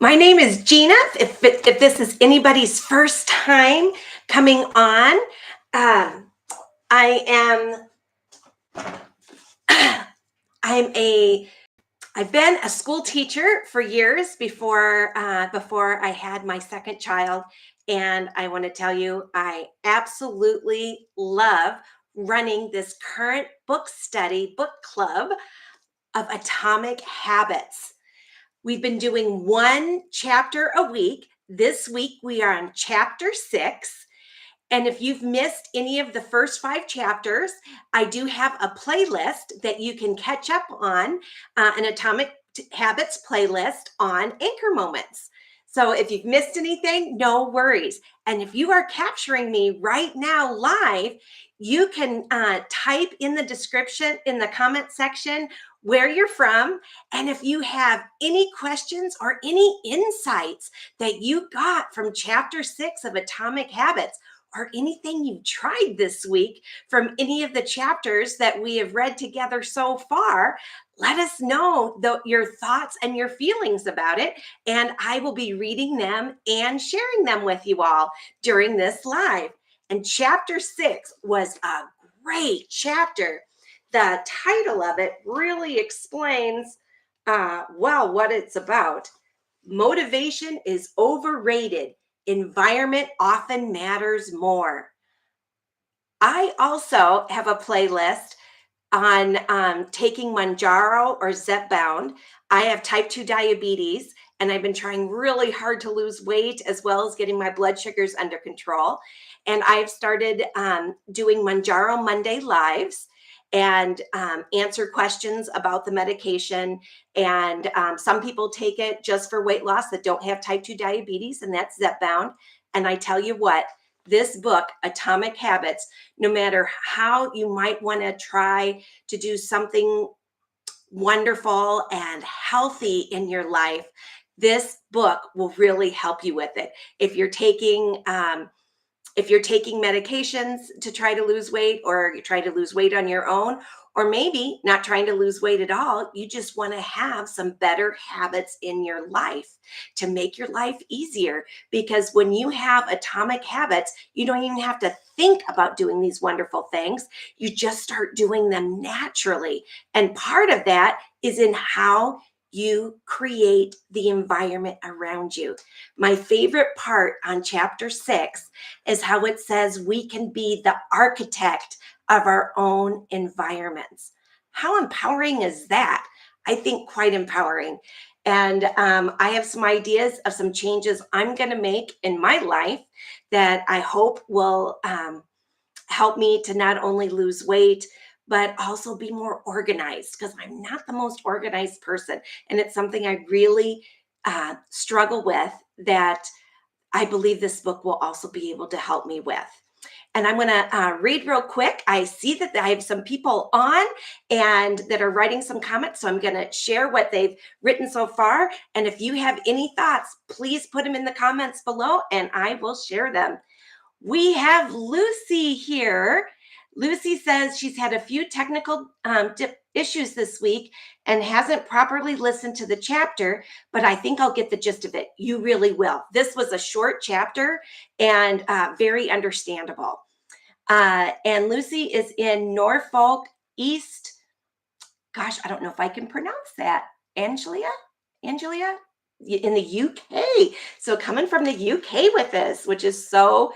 My name is Gina. If this is anybody's first time coming on, um, I am I'm a I've been a school teacher for years before I had my second child, and I want to tell you I absolutely love running this current book club of Atomic Habits. We've been doing one chapter a week. This week we are on chapter 6. And if you've missed any of the first 5 chapters, I do have a playlist that you can catch up on, an Atomic Habits playlist on Anchor Moments. So if you've missed anything, no worries. And if you are capturing me right now live, you can type in the description, in the comment section, where you're from. And if you have any questions or any insights that you got from chapter 6 of Atomic Habits, or anything you've tried this week from any of the chapters that we have read together so far, let us know your thoughts and your feelings about it. And I will be reading them and sharing them with you all during this live. And chapter 6 was a great chapter. The title of it really explains what it's about. Motivation is overrated. Environment often matters more. I also have a playlist on taking Mounjaro or Zepbound. I have type 2 diabetes, and I've been trying really hard to lose weight as well as getting my blood sugars under control. And I've started doing Mounjaro Monday lives and answer questions about the medication. And some people take it just for weight loss that don't have type 2 diabetes, and that's Zepbound. And I tell you what, this book, Atomic Habits, no matter how you might want to try to do something wonderful and healthy in your life, this book will really help you with it. If you're taking medications to try to lose weight, or you try to lose weight on your own, or maybe not trying to lose weight at all, you just want to have some better habits in your life to make your life easier. Because when you have Atomic Habits, you don't even have to think about doing these wonderful things. You just start doing them naturally. And part of that is in how you create the environment around you. My favorite part on chapter 6 is how it says we can be the architect of our own environments. How empowering is that? I think quite empowering. And I have some ideas of some changes I'm going to make in my life that I hope will help me to not only lose weight, but also be more organized, because I'm not the most organized person. And it's something I really struggle with, that I believe this book will also be able to help me with. And I'm going to read real quick. I see that I have some people on and that are writing some comments. So I'm going to share what they've written so far. And if you have any thoughts, please put them in the comments below and I will share them. We have Lucy here. Lucy says she's had a few technical issues this week and hasn't properly listened to the chapter, but I think I'll get the gist of it. You really will. This was a short chapter and very understandable. And Lucy is in Norfolk East. Gosh, I don't know if I can pronounce that. Angelia? In the UK. So coming from the UK with us, which is so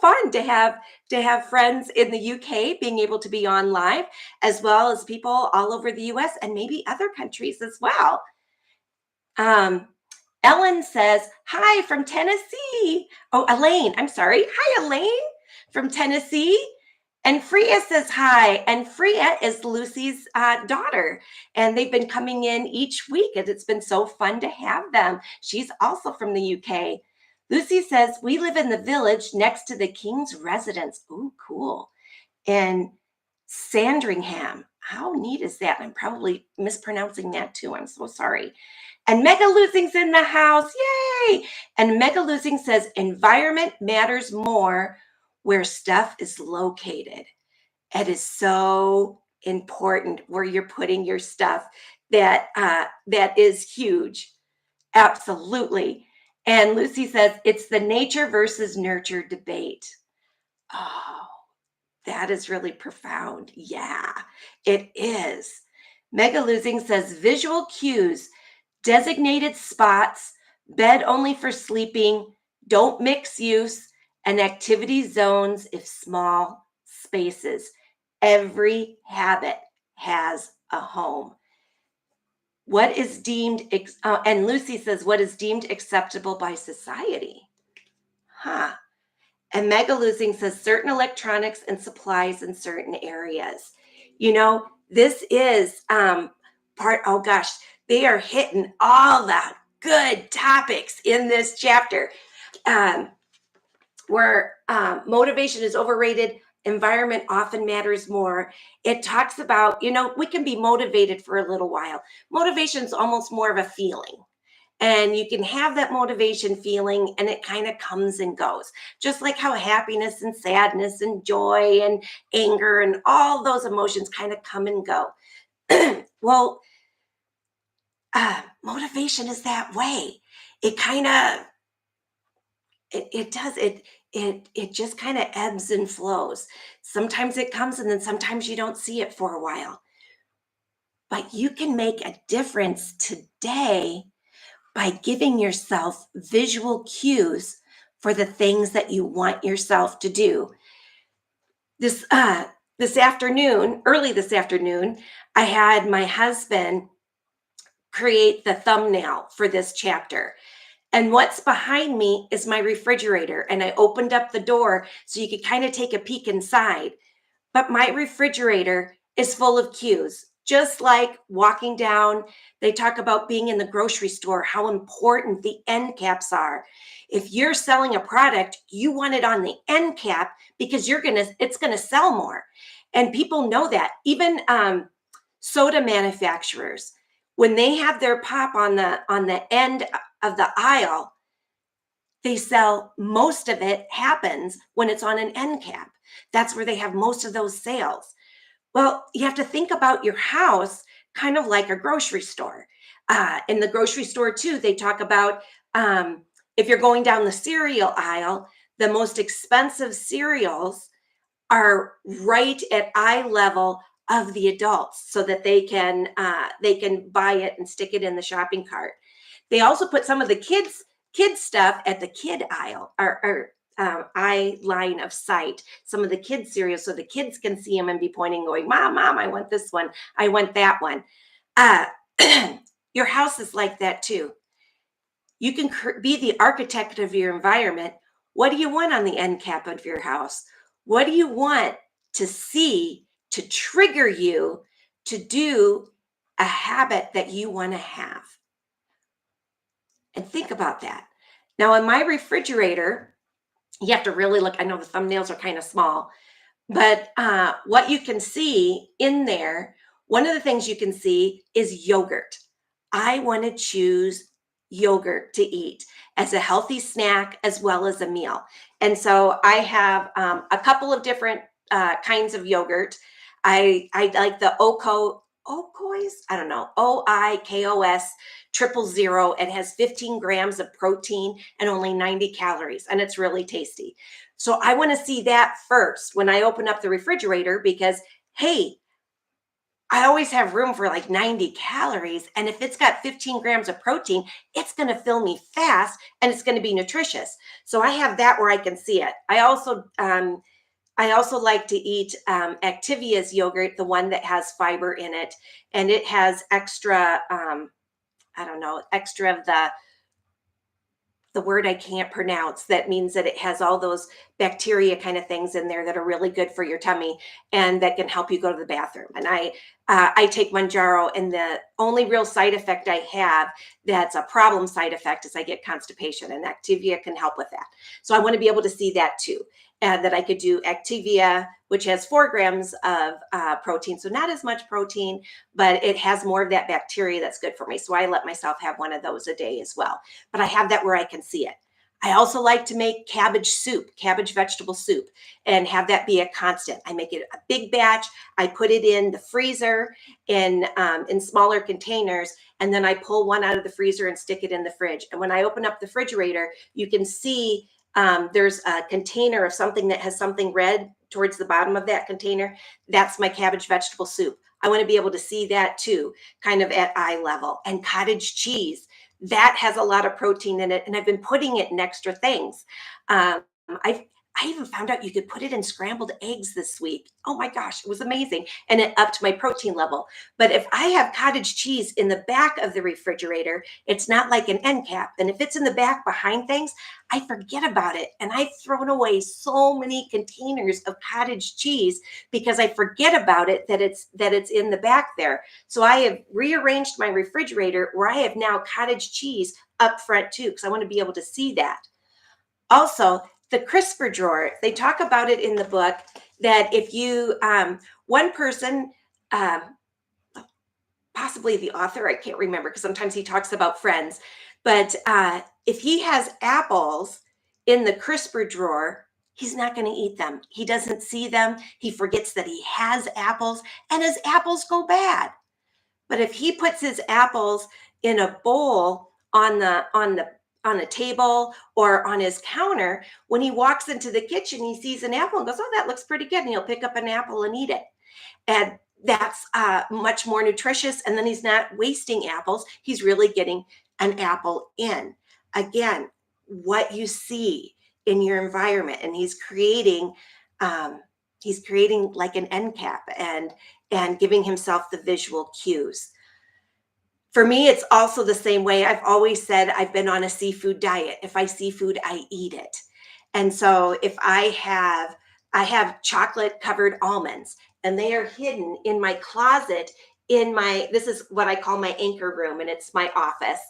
fun to have friends in the UK being able to be on live, as well as people all over the US and maybe other countries as well. Ellen says, hi from Tennessee. Oh, Elaine, I'm sorry. Hi, Elaine from Tennessee. And Freya says hi. And Freya is Lucy's daughter. And they've been coming in each week, and it's been so fun to have them. She's also from the UK. Lucy says, we live in the village next to the King's residence. Ooh, cool. In Sandringham. How neat is that? I'm probably mispronouncing that too. I'm so sorry. And Mega Losing's in the house. Yay! And Mega Losing says, environment matters more where stuff is located. It is so important where you're putting your stuff. That is huge. Absolutely. And Lucy says it's the nature versus nurture debate. Oh, that is really profound. Yeah, it is. Mega Losing says visual cues, designated spots, bed only for sleeping, don't mix use, and activity zones if small spaces. Every habit has a home. What is deemed, and Lucy says, what is deemed acceptable by society? Huh. And Mega Losing says certain electronics and supplies in certain areas. This is oh gosh, they are hitting all the good topics in this chapter. Um, where motivation is overrated, environment often matters more. It talks about, we can be motivated for a little while. Motivation is almost more of a feeling. And you can have that motivation feeling and it kind of comes and goes, just like how happiness and sadness and joy and anger and all those emotions kind of come and go. Well, motivation is that way. It kind of it does it just kind of ebbs and flows. Sometimes it comes and then sometimes you don't see it for a while. But you can make a difference today by giving yourself visual cues for the things that you want yourself to do. This afternoon, early this afternoon, I had my husband create the thumbnail for this chapter. And what's behind me is my refrigerator. And I opened up the door so you could kind of take a peek inside. But my refrigerator is full of cues, just like walking down. They talk about being in the grocery store, how important the end caps are. If you're selling a product, you want it on the end cap because it's gonna sell more. And people know that. Even soda manufacturers, when they have their pop on the end of the aisle, they sell most of it happens when it's on an end cap. That's where they have most of those sales. Well, you have to think about your house kind of like a grocery store. In the grocery store, too, they talk about if you're going down the cereal aisle, the most expensive cereals are right at eye level of the adults so that they can buy it and stick it in the shopping cart. They also put some of the kids stuff at the kid aisle or eye line of sight, some of the kids cereals so the kids can see them and be pointing going, mom, I want this one, I want that one. uh, your house is like that too. You can be the architect of your environment. What do you want on the end cap of your house? What do you want to see to trigger you to do a habit that you want to have? And think about that. Now, in my refrigerator, you have to really look. I know the thumbnails are kind of small, but what you can see in there, one of the things you can see is yogurt. I want to choose yogurt to eat as a healthy snack as well as a meal. And so I have a couple of different kinds of yogurt. I like the Oikos, I don't know, Oikos 000. It has 15 grams of protein and only 90 calories, and it's really tasty. So I want to see that first when I open up the refrigerator because, hey, I always have room for like 90 calories. And if it's got 15 grams of protein, it's going to fill me fast and it's going to be nutritious. So I have that where I can see it. I also like to eat Activia's yogurt, the one that has fiber in it, and it has extra, I don't know, extra of the word I can't pronounce. That means that it has all those bacteria kind of things in there that are really good for your tummy and that can help you go to the bathroom. And I take Mounjaro, and the only real side effect I have that's a problem side effect is I get constipation, and Activia can help with that. So I want to be able to see that too. That I could do Activia, which has 4 grams of protein. So not as much protein, but it has more of that bacteria that's good for me. So I let myself have one of those a day as well. But I have that where I can see it. I also like to make cabbage soup, cabbage vegetable soup, and have that be a constant. I make it a big batch. I put it in the freezer in smaller containers, and then I pull one out of the freezer and stick it in the fridge. And when I open up the refrigerator, you can see there's a container of something that has something red towards the bottom of that container. That's my cabbage vegetable soup. I want to be able to see that too, kind of at eye level. And cottage cheese, that has a lot of protein in it, and I've been putting it in extra things. Um, I've I even found out you could put it in scrambled eggs this week. Oh my gosh, it was amazing. And it upped my protein level. But if I have cottage cheese in the back of the refrigerator, it's not like an end cap. And if it's in the back behind things, I forget about it. And I've thrown away so many containers of cottage cheese because I forget about it that it's in the back there. So I have rearranged my refrigerator where I have now cottage cheese up front too, because I want to be able to see that. Also, the crisper drawer, they talk about it in the book that if you, one person, um, possibly the author, I can't remember because sometimes he talks about friends, but if he has apples in the crisper drawer, he's not going to eat them. He doesn't see them. He forgets that he has apples, and his apples go bad. But if he puts his apples in a bowl on a table or on his counter, when he walks into the kitchen, he sees an apple and goes, "Oh, that looks pretty good," and he'll pick up an apple and eat it. And that's much more nutritious. And then he's not wasting apples. He's really getting an apple in. Again, what you see in your environment, and um, he's creating like an end cap and giving himself the visual cues. For me, it's also the same way. I've always said I've been on a seafood diet. If I see food, I eat it. And so if I have chocolate covered almonds, and they are hidden in my closet in my this is what I call my anchor room, and it's my office.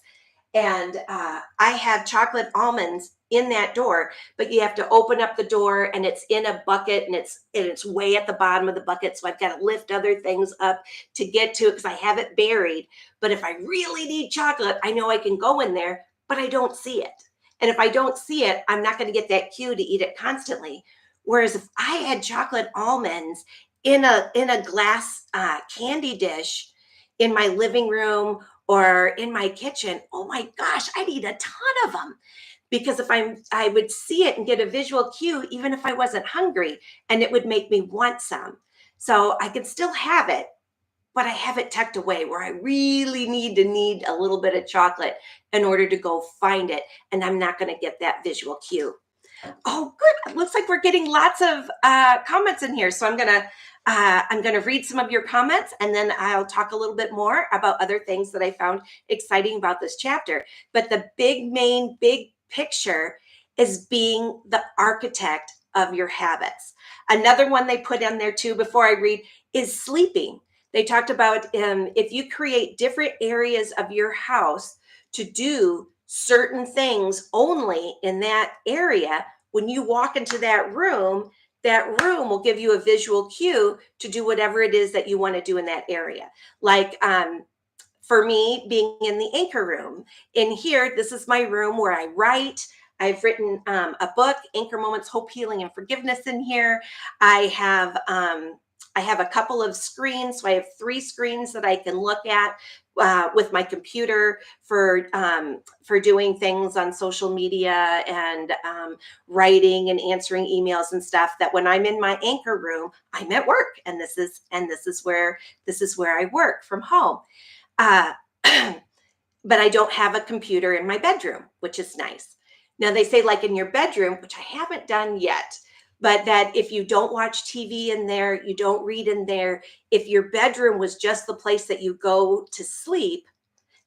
And I have chocolate almonds in that door, but you have to open up the door, and it's in a bucket, and it's way at the bottom of the bucket, so I've got to lift other things up to get to it because I have it buried. But if I really need chocolate, I know I can go in there, but I don't see it. And if I don't see it, I'm not going to get that cue to eat it constantly. Whereas if I had chocolate almonds in a glass candy dish in my living room or in my kitchen, oh my gosh, I'd eat a ton of them because I would see it and get a visual cue, even if I wasn't hungry, and it would make me want some. So I could still have it, but I have it tucked away where I really need a little bit of chocolate in order to go find it. And I'm not going to get that visual cue. Oh, good. It looks like we're getting lots of comments in here. So I'm gonna read some of your comments, and then I'll talk a little bit more about other things that I found exciting about this chapter. But the big picture is being the architect of your habits. Another one they put in there too before I read is sleeping. They talked about if you create different areas of your house to do certain things only in that area, when you walk into that room will give you a visual cue to do whatever it is that you want to do in that area. Like for me, being in the anchor room, in here, this is my room where I write. I've written a book, Anchor Moments, Hope, Healing, and Forgiveness in here. I have a couple of screens. So I have 3 screens that I can look at with my computer for doing things on social media and writing and answering emails and stuff. That when I'm in my anchor room, I'm at work, and this is where I work from home. Uh, but I don't have a computer in my bedroom, which is nice. Now they say like in your bedroom, which I haven't done yet, but that if you don't watch TV in there, you don't read in there, if your bedroom was just the place that you go to sleep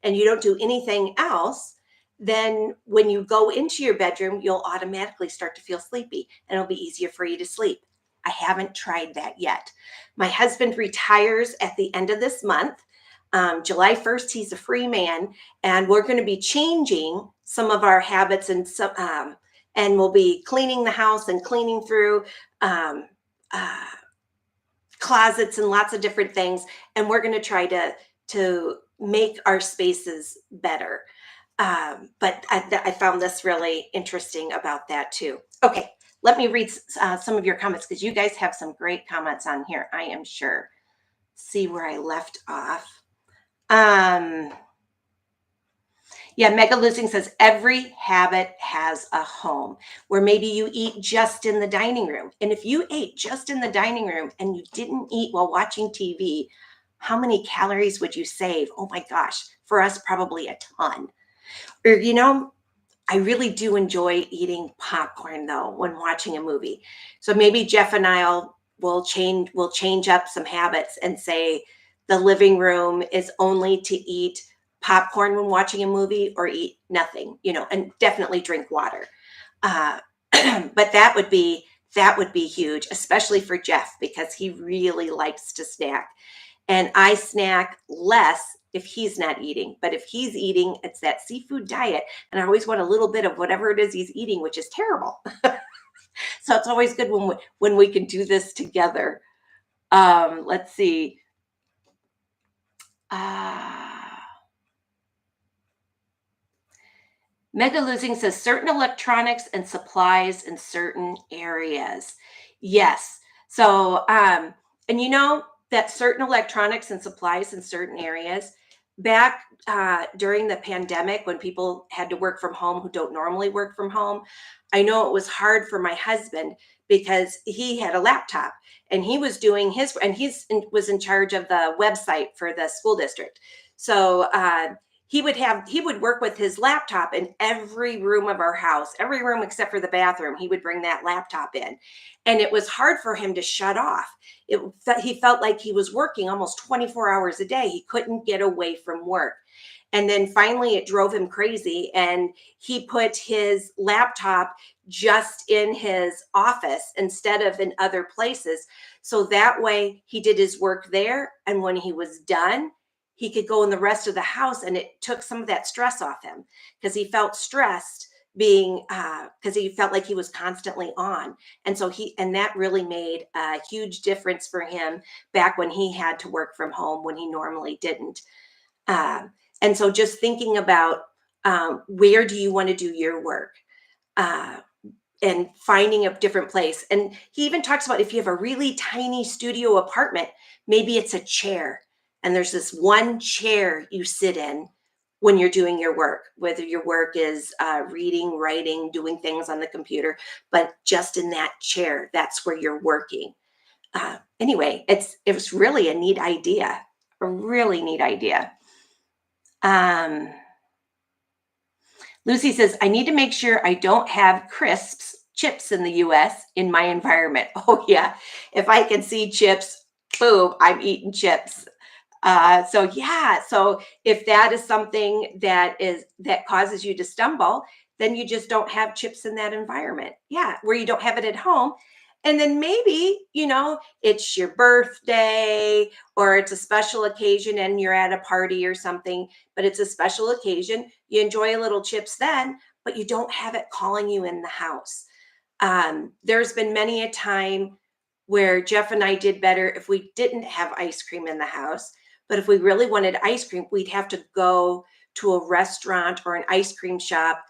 and you don't do anything else, then when you go into your bedroom, you'll automatically start to feel sleepy, and it'll be easier for you to sleep. I haven't tried that yet. My husband retires at the end of this month. July 1st, he's a free man, and we're going to be changing some of our habits, and we'll be cleaning the house and cleaning through uh, closets and lots of different things. And we're going to try to make our spaces better. But I found this really interesting about that too. Okay, let me read some of your comments because you guys have some great comments on here, I am sure. See where I left off. Yeah, Mega Losing says every habit has a home where maybe you eat just in the dining room. And if you ate just in the dining room and you didn't eat while watching TV, how many calories would you save? Oh my gosh, for us, probably a ton. Or, I really do enjoy eating popcorn though when watching a movie. So maybe Jeff and will change up some habits and say the living room is only to eat popcorn when watching a movie or eat nothing, and definitely drink water. Uh, but that would be huge, especially for Jeff because he really likes to snack. And I snack less if he's not eating. But if he's eating, it's that seafood diet. And I always want a little bit of whatever it is he's eating, which is terrible. So it's always good when we can do this together. Let's see. Mega Losing says certain electronics and supplies in certain areas. Yes. So, and that certain electronics and supplies in certain areas, back during the pandemic when people had to work from home who don't normally work from home, I know it was hard for my husband because he had a laptop and he was doing was in charge of the website for the school district. So, he would work with his laptop in every room of our house, every room except for the bathroom. He would bring that laptop in, and it was hard for him to shut off. He felt like he was working almost 24 hours a day. He couldn't get away from work. And then finally it drove him crazy, and he put his laptop just in his office instead of in other places. So that way he did his work there, and when he was done, he could go in the rest of the house, and it took some of that stress off him because he felt stressed being because he felt like he was constantly on. And that really made a huge difference for him back when he had to work from home when he normally didn't. And so just thinking about where do you want to do your work, uh, and finding a different place. And he even talks about if you have a really tiny studio apartment, maybe it's a chair. And there's this one chair you sit in when you're doing your work, whether your work is reading, writing, doing things on the computer, but just in that chair, that's where you're working. Anyway, it was really a neat idea, a really neat idea. Lucy says, I need to make sure I don't have chips in the US in my environment. Oh, yeah. If I can see chips, boom, I'm eating chips. So if that is something that causes you to stumble, then you just don't have chips in that environment. Yeah, where you don't have it at home. And then maybe, it's your birthday or it's a special occasion and you're at a party or something, but it's a special occasion. You enjoy a little chips then, but you don't have it calling you in the house. There's been many a time where Jeff and I did better if we didn't have ice cream in the house. But if we really wanted ice cream, we'd have to go to a restaurant or an ice cream shop,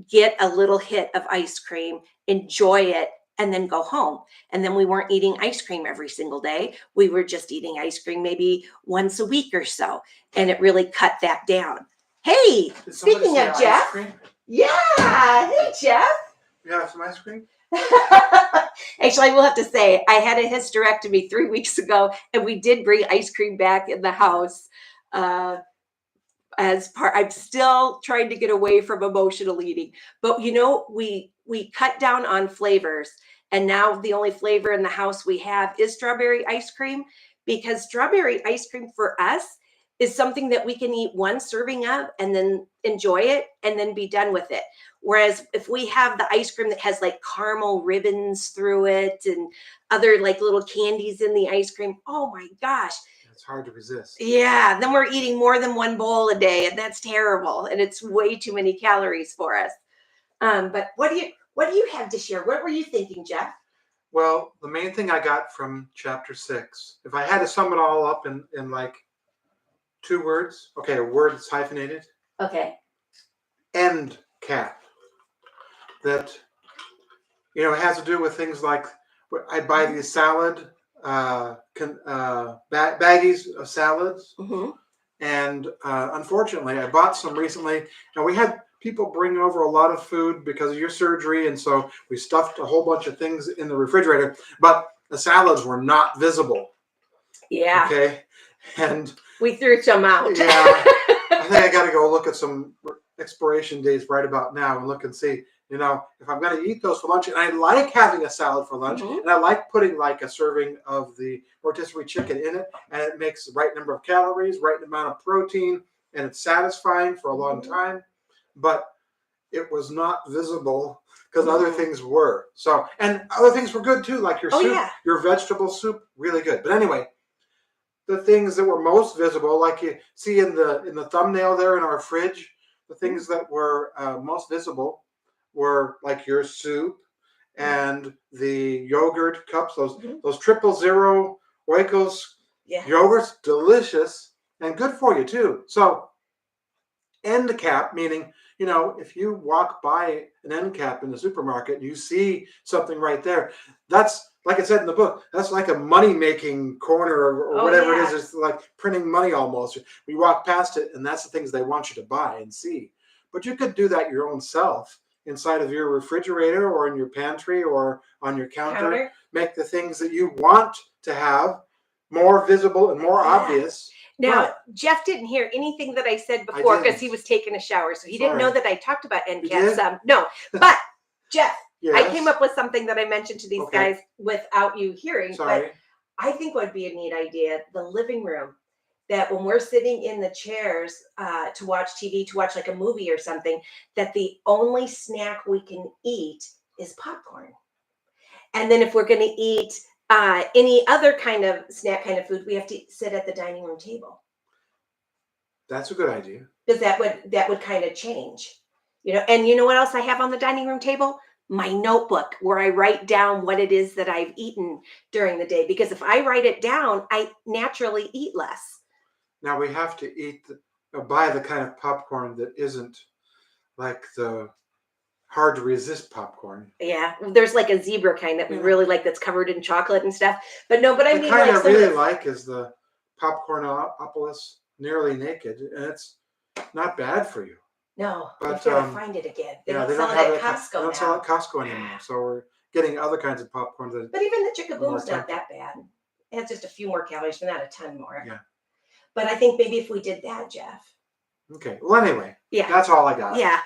get a little hit of ice cream, enjoy it, and then go home. And then we weren't eating ice cream every single day. We were just eating ice cream maybe once a week or so. And it really cut that down. Hey, speaking of Jeff. Yeah. Hey, Jeff. You have some ice cream? Actually, I will have to say, I had a hysterectomy 3 weeks ago, and we did bring ice cream back in the house. I'm still trying to get away from emotional eating, but we cut down on flavors, and now the only flavor in the house we have is strawberry ice cream, because strawberry ice cream for us is something that we can eat one serving of and then enjoy it and then be done with it. Whereas if we have the ice cream that has like caramel ribbons through it and other like little candies in the ice cream, oh my gosh. It's hard to resist. Yeah, then we're eating more than one bowl a day, and that's terrible. And it's way too many calories for us. But what do you have to share? What were you thinking, Jeff? Well, the main thing I got from chapter 6, if I had to sum it all up in like 2 words, okay, a word that's hyphenated. Okay. end cap that, you know, has to do with things like I buy these salad baggies of salads. Mm-hmm. And unfortunately, I bought some recently, and we had people bring over a lot of food because of your surgery, and so we stuffed a whole bunch of things in the refrigerator, but the salads were not visible. Yeah. Okay, and We threw some out. yeah, I think I got to go look at some expiration dates right about now and look and see. You know, if I'm going to eat those for lunch, and I like having a salad for lunch, Mm-hmm. and I like putting like a serving of the rotisserie chicken in it, and it makes the right number of calories, right amount of protein, and it's satisfying for a long time. But it was not visible because other things were. So, and other things were good too, like your soup, Yeah. your vegetable soup, really good. But anyway, the things that were most visible, like you see in the thumbnail there in our fridge, the things that were most visible were like your soup and the yogurt cups, those 000 Oikos yogurts, delicious and good for you too. So end cap, meaning, you know, if you walk by an end cap in the supermarket and you see something right there, that's, like I said in the book, that's like a money-making corner or whatever it is. It's like printing money almost. We walk past it, and that's the things they want you to buy and see. But you could do that your own self inside of your refrigerator or in your pantry or on your counter. Make the things that you want to have more visible and more obvious. Now, Jeff didn't hear anything that I said before because he was taking a shower, so he didn't know that I talked about end caps. No, but Jeff, I came up with something that I mentioned to these guys without you hearing. But I think would be a neat idea, the living room, that when we're sitting in the chairs to watch TV, to watch like a movie or something, that the only snack we can eat is popcorn. And then if we're going to eat any other kind of snack kind of food, we have to sit at the dining room table. That's a good idea. Because that would kind of change, you know. And you know what else I have on the dining room table? My notebook, where I write down what it is that I've eaten during the day. Because if I write it down, I naturally eat less. Now we have to buy the kind of popcorn that isn't like the hard to resist popcorn. Yeah, there's like a zebra kind that we really like that's covered in chocolate and stuff. But no, but I mean, the kind I really like is the Popcornopolis Nearly Naked, and it's not bad for you. No, but you gotta find it again. They don't sell it at Costco now. They don't sell it at Costco anymore, so we're getting other kinds of popcorn. But even the Chickaboom's not that bad. It has just a few more calories, but not a ton more. Yeah. But I think maybe if we did that, Jeff. Okay. Well, anyway. Yeah. That's all I got. Yeah.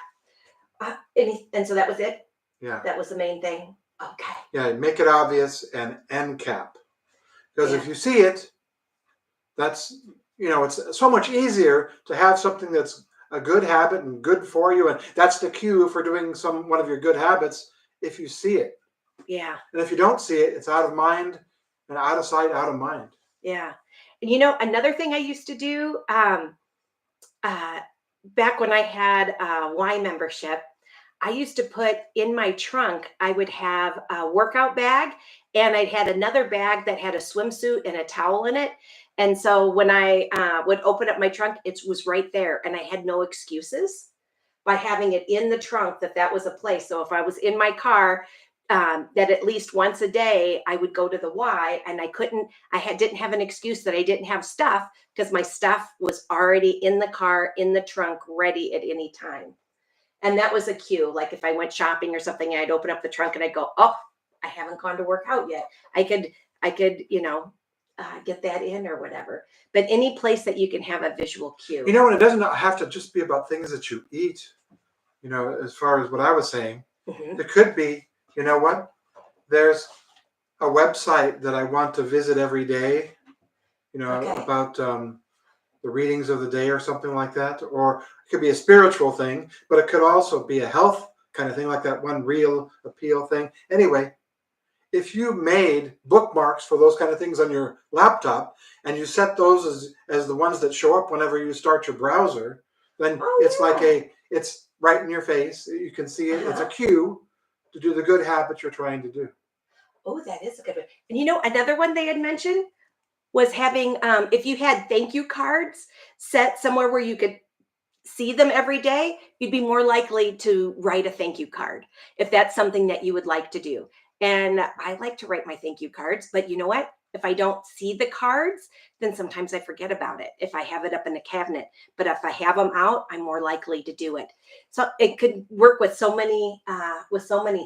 And so that was it? Yeah. That was the main thing? Okay. Yeah, make it obvious and end cap. Because if you see it, that's, you know, it's so much easier to have something that's a good habit and good for you. And that's the cue for doing one of your good habits if you see it. Yeah. And if you don't see it, it's out of mind and out of sight, out of mind. Yeah. And you know, another thing I used to do back when I had a Y membership, I used to put in my trunk, I would have a workout bag, and I had another bag that had a swimsuit and a towel in it. And so when I would open up my trunk, it was right there. And I had no excuses by having it in the trunk that was a place. So if I was in my car, that at least once a day, I would go to the Y, and didn't have an excuse that I didn't have stuff, because my stuff was already in the car, in the trunk, ready at any time. And that was a cue. Like if I went shopping or something, I'd open up the trunk and I'd go, oh, I haven't gone to work out yet. I could, you know, get that in or whatever. But any place that you can have a visual cue. You know, and it doesn't have to just be about things that you eat. You know, as far as what I was saying, it could be, you know what? There's a website that I want to visit every day, you know, about the readings of the day or something like that. Or it could be a spiritual thing, but it could also be a health kind of thing, like that one Real Appeal thing. Anyway, if you made bookmarks for those kind of things on your laptop and you set those as the ones that show up whenever you start your browser, then it's right in your face. You can see it. It's a cue to do the good habits you're trying to do. Oh, that is a good one. And you know, another one they had mentioned was having, if you had thank you cards set somewhere where you could see them every day, you'd be more likely to write a thank you card if that's something that you would like to do. And I like to write my thank you cards, but you know what? If I don't see the cards, then sometimes I forget about it if I have it up in the cabinet. But if I have them out, I'm more likely to do it. So it could work with so many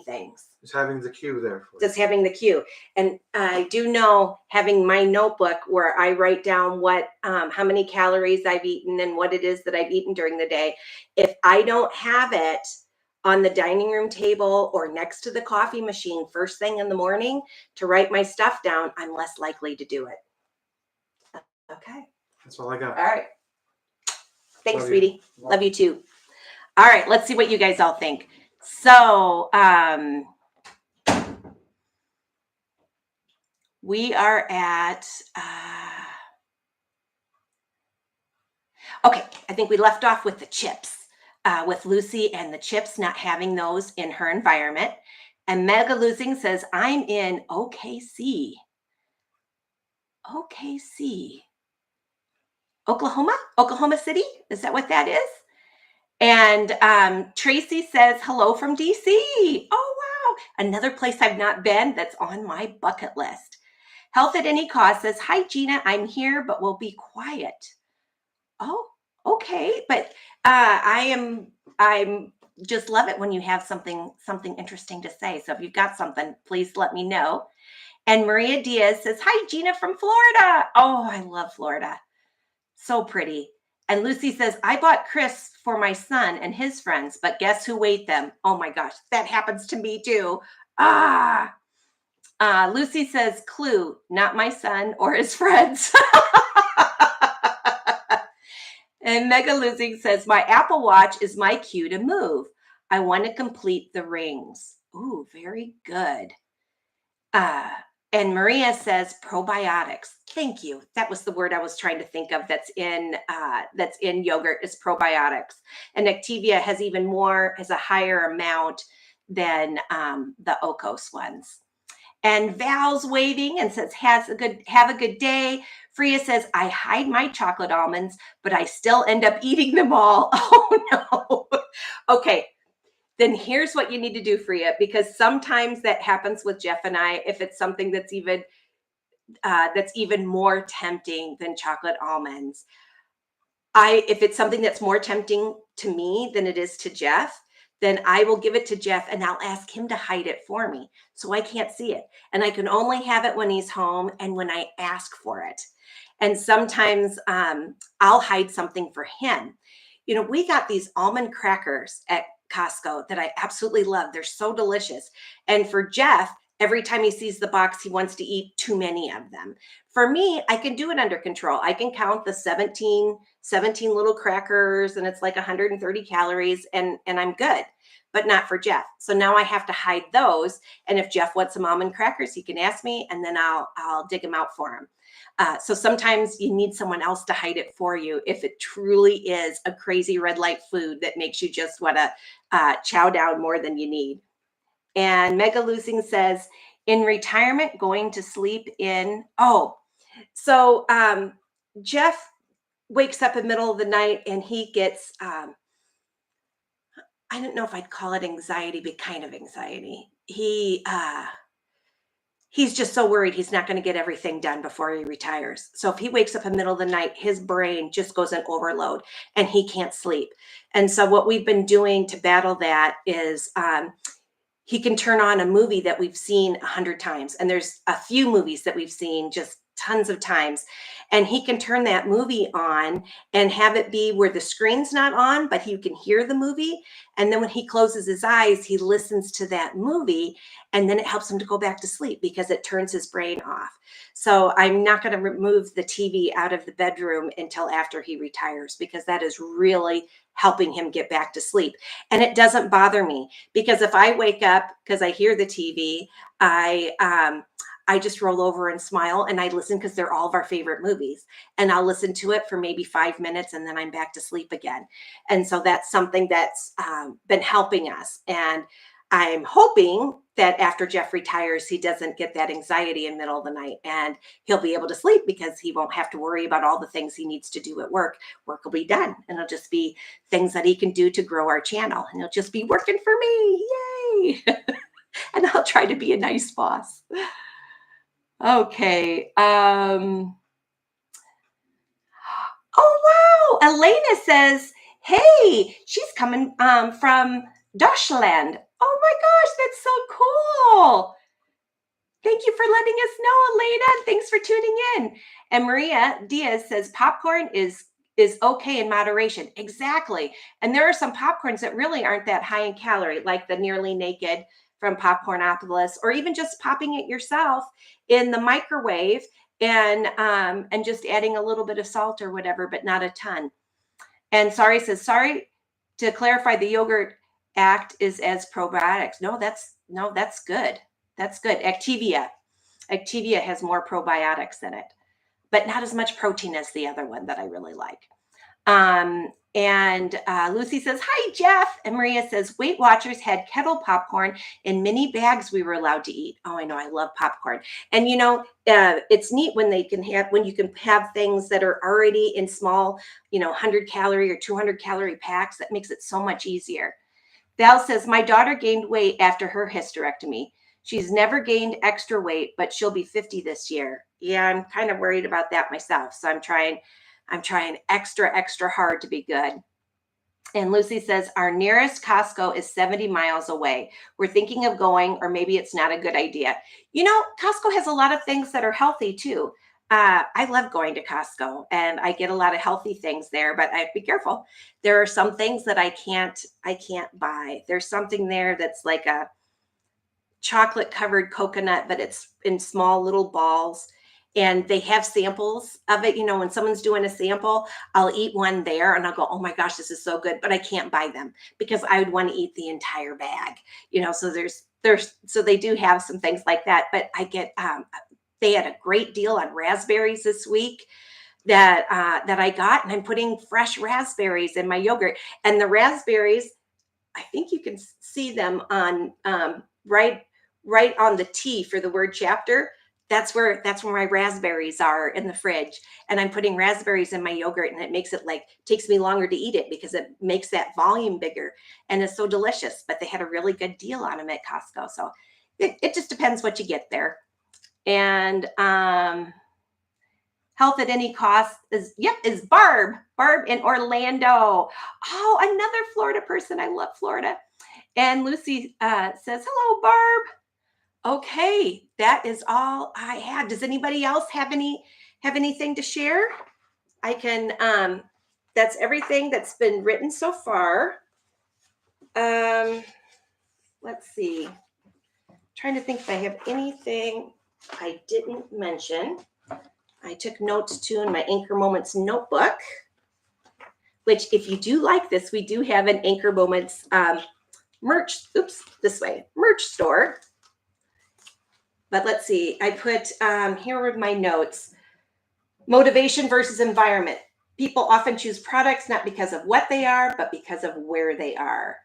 things. Just having the cue there for Just having the cue. And I do know having my notebook where I write down how many calories I've eaten and what it is that I've eaten during the day. If I don't have it on the dining room table or next to the coffee machine first thing in the morning to write my stuff down, I'm less likely to do it. Okay. That's all I got. All right. Thanks, Love you. sweetie. Love you too. All right. Let's see what you guys all think. So, we are at, okay, I think we left off with the chips, with Lucy and the chips not having those in her environment. And Mega Losing says, I'm in OKC. OKC. Oklahoma City? Is that what that is? And Tracy says, hello from DC. Oh, wow. Another place I've not been that's on my bucket list. Health at Any Cost says, hi, Gina, I'm here, but we'll be quiet. Oh, okay. But I'm just love it when you have something interesting to say. So if you've got something, please let me know. And Maria Diaz says, hi, Gina from Florida. Oh, I love Florida. So pretty. And Lucy says, I bought crisps for my son and his friends, but guess who ate them? Oh my gosh, that happens to me too. Lucy says, clue, not my son or his friends. And Mega Losing says, my Apple Watch is my cue to move. I want to complete the rings. Ooh, very good. And Maria says probiotics. Thank you. That was the word I was trying to think of. That's in yogurt is probiotics. And Activia has a higher amount than the Ocos ones. And Val's waving and says, have a good day. Freya says, I hide my chocolate almonds, but I still end up eating them all. Oh no. Okay. Then here's what you need to do, Freya, because sometimes that happens with Jeff and I, if it's something that's even more tempting than chocolate almonds. If it's something that's more tempting to me than it is to Jeff, then I will give it to Jeff and I'll ask him to hide it for me so I can't see it. And I can only have it when he's home and when I ask for it. And sometimes I'll hide something for him. You know, we got these almond crackers at Costco that I absolutely love. They're so delicious. And for Jeff, every time he sees the box, he wants to eat too many of them. For me, I can do it under control. I can count the 17 little crackers and it's like 130 calories and I'm good, but not for Jeff. So now I have to hide those. And if Jeff wants some almond crackers, he can ask me and then I'll dig them out for him. So sometimes you need someone else to hide it for you if it truly is a crazy red light food that makes you just want to chow down more than you need. And Mega Losing says, in retirement, going to sleep in. Oh, so Jeff wakes up in the middle of the night and he gets, I don't know if I'd call it anxiety, but kind of anxiety. He's just so worried he's not going to get everything done before he retires. So if he wakes up in the middle of the night, his brain just goes in overload and he can't sleep. And so what we've been doing to battle that is he can turn on a movie that we've seen 100 times. And there's a few movies that we've seen just tons of times. And he can turn that movie on and have it be where the screen's not on, but he can hear the movie. And then when he closes his eyes, he listens to that movie. And then it helps him to go back to sleep because it turns his brain off. So I'm not going to remove the TV out of the bedroom until after he retires, because that is really helping him get back to sleep. And it doesn't bother me, because if I wake up because I hear the TV, I just roll over and smile and I listen, because they're all of our favorite movies, and I'll listen to it for maybe 5 minutes and then I'm back to sleep again. And so that's something that's been helping us. And I'm hoping that after Jeff retires, he doesn't get that anxiety in the middle of the night and he'll be able to sleep because he won't have to worry about all the things he needs to do at work. Work will be done and it'll just be things that he can do to grow our channel and he'll just be working for me. Yay. And I'll try to be a nice boss. Okay. Oh, wow. Elena says, hey, she's coming from Deutschland. Oh my gosh, that's so cool. Thank you for letting us know, Elena. And thanks for tuning in. And Maria Diaz says popcorn is okay in moderation. Exactly. And there are some popcorns that really aren't that high in calorie, like the Nearly Naked from Popcornopolis, or even just popping it yourself in the microwave and just adding a little bit of salt or whatever, but not a ton. And Sorry says, sorry to clarify, the yogurt act is as probiotics. No, that's good. That's good. Activia has more probiotics in it, but not as much protein as the other one that I really like. And Lucy says, hi, Jeff. And Maria says, Weight Watchers had kettle popcorn in mini bags we were allowed to eat. Oh, I know. I love popcorn. And, it's neat when you can have things that are already in small, 100 calorie or 200 calorie packs. That makes it so much easier. Val says, my daughter gained weight after her hysterectomy. She's never gained extra weight, but she'll be 50 this year. Yeah, I'm kind of worried about that myself. So I'm trying extra hard to be good. And Lucy says, our nearest Costco is 70 miles away. We're thinking of going, or maybe it's not a good idea. Costco has a lot of things that are healthy too. I love going to Costco and I get a lot of healthy things there, but I have to be careful. There are some things that I can't buy. There's something there that's like a chocolate covered coconut, but it's in small little balls. And they have samples of it. When someone's doing a sample, I'll eat one there and I'll go, oh my gosh, this is so good, but I can't buy them because I would want to eat the entire bag, so they do have some things like that, but I get, they had a great deal on raspberries this week that I got, and I'm putting fresh raspberries in my yogurt. And the raspberries, I think you can see them on right on the T for the word chapter. That's where my raspberries are in the fridge. And I'm putting raspberries in my yogurt, and it takes me longer to eat it because it makes that volume bigger, and it's so delicious. But they had a really good deal on them at Costco. So it just depends what you get there. And health at any cost is Barb in Orlando. Oh, another Florida person. I love Florida. And Lucy says, hello, Barb. Okay, that is all I have. Does anybody else have anything to share? I can, that's everything that's been written so far. Let's see. Trying to think if I have anything I didn't mention. I took notes too in my Anchor Moments notebook, which if you do like this, we do have an Anchor Moments merch store. But let's see, I put here with my notes, motivation versus environment. People often choose products not because of what they are, but because of where they are.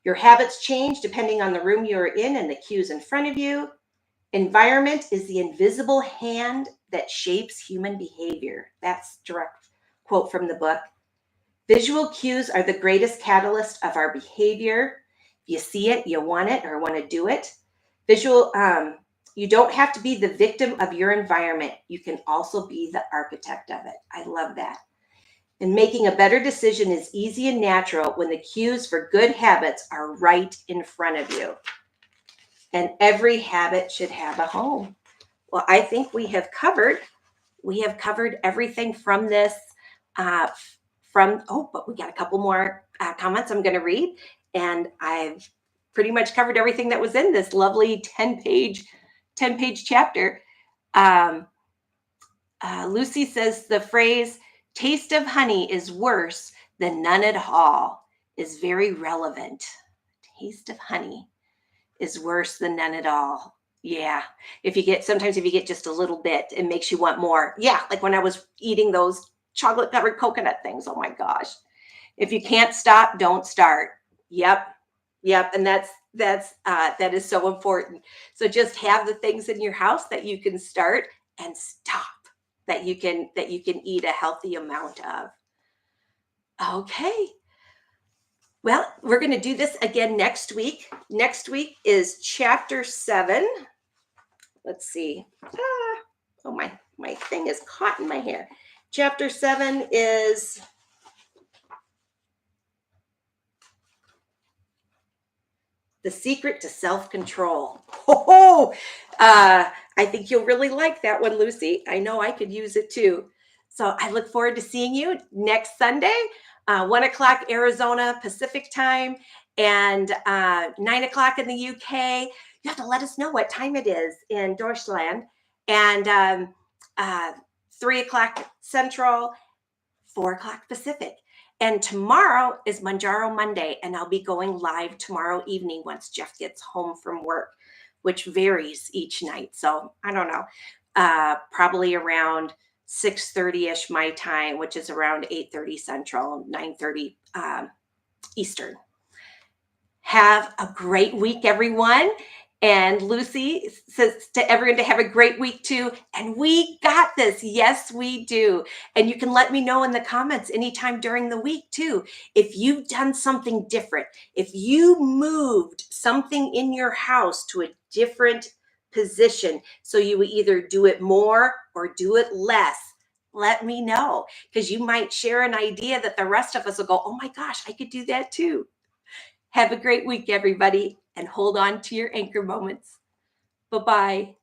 Your habits change depending on the room you're in and the cues in front of you. Environment is the invisible hand that shapes human behavior. That's a direct quote from the book. Visual cues are the greatest catalyst of our behavior. If you see it, you want it or want to do it. You don't have to be the victim of your environment. You can also be the architect of it. I love that. And making a better decision is easy and natural when the cues for good habits are right in front of you. And every habit should have a home. Well, I think we have covered everything from this. But we got a couple more comments I'm going to read, and I've pretty much covered everything that was in this lovely 10-page chapter. Lucy says the phrase "taste of honey is worse than none at all" is very relevant. Taste of honey is worse than none at all. Yeah. Sometimes if you get just a little bit, it makes you want more. Yeah. Like when I was eating those chocolate covered coconut things. Oh my gosh. If you can't stop, don't start. Yep. And That is so important. So just have the things in your house that you can start and stop, that you can eat a healthy amount of. Okay. Well, we're going to do this again next week. Next week is chapter 7. Let's see. Oh, my thing is caught in my hair. Chapter 7 is The Secret to Self-Control. Oh, I think you'll really like that one, Lucy. I know I could use it too. So I look forward to seeing you next Sunday, 1 o'clock Arizona Pacific time, and 9 o'clock in the UK. You have to let us know what time it is in Deutschland, and 3 o'clock Central, 4 o'clock Pacific. And tomorrow is Mounjaro Monday, and I'll be going live tomorrow evening once Jeff gets home from work, which varies each night. So I don't know, probably around 6:30ish my time, which is around 8:30 Central, 9:30 Eastern. Have a great week, everyone. And Lucy says to everyone to have a great week too. And we got this. Yes, we do. And you can let me know in the comments anytime during the week too. If you've done something different, if you moved something in your house to a different position, so you would either do it more or do it less, let me know, because you might share an idea that the rest of us will go, oh my gosh, I could do that too. Have a great week, everybody, and hold on to your anchor moments. Bye-bye.